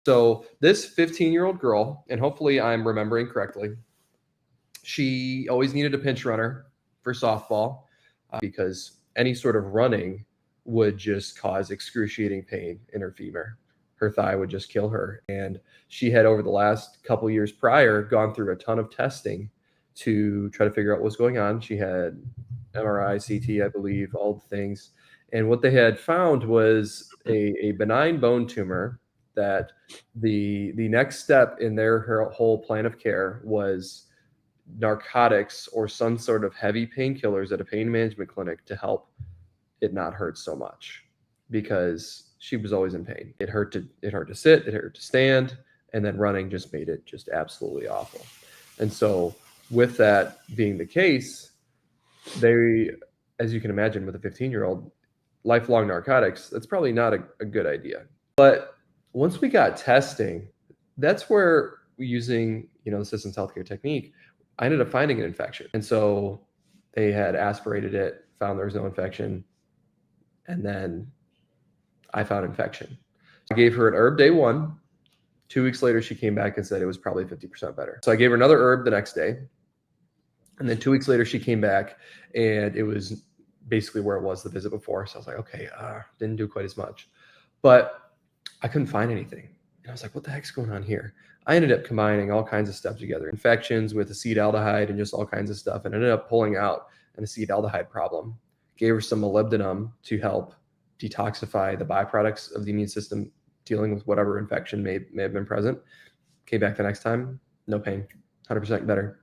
So this 15-year-old girl, and hopefully I'm remembering correctly, she always needed a pinch runner for softball because any sort of running would just cause excruciating pain in her femur. Her thigh would just kill her. And she had, over the last couple years prior, gone through a ton of testing to try to figure out what was going on. She had MRI, CT, I believe, all the things. And what they had found was a benign bone tumor that the next step in their her whole plan of care was narcotics or some sort of heavy painkillers at a pain management clinic to help it not hurt so much, because she was always in pain. It hurt to sit, it hurt to stand, and then running just made it just absolutely awful. And so with that being the case, they, as you can imagine, with a 15-year-old, lifelong narcotics, that's probably not a good idea. But once we got testing, that's where using, the systems healthcare technique, I ended up finding an infection. And so they had aspirated it, found there was no infection, and then I found infection. I gave her an herb day one. 2 weeks later, she came back and said it was probably 50% better. So I gave her another herb the next day. And then 2 weeks later, she came back and it was basically where it was the visit before. So I was like, okay, didn't do quite as much. But I couldn't find anything. And I was like, what the heck's going on here? I ended up combining all kinds of stuff together, infections with acetaldehyde and just all kinds of stuff, and ended up pulling out an acetaldehyde problem. Gave her some molybdenum to help detoxify the byproducts of the immune system dealing with whatever infection may have been present. Came back the next time, no pain, 100% better.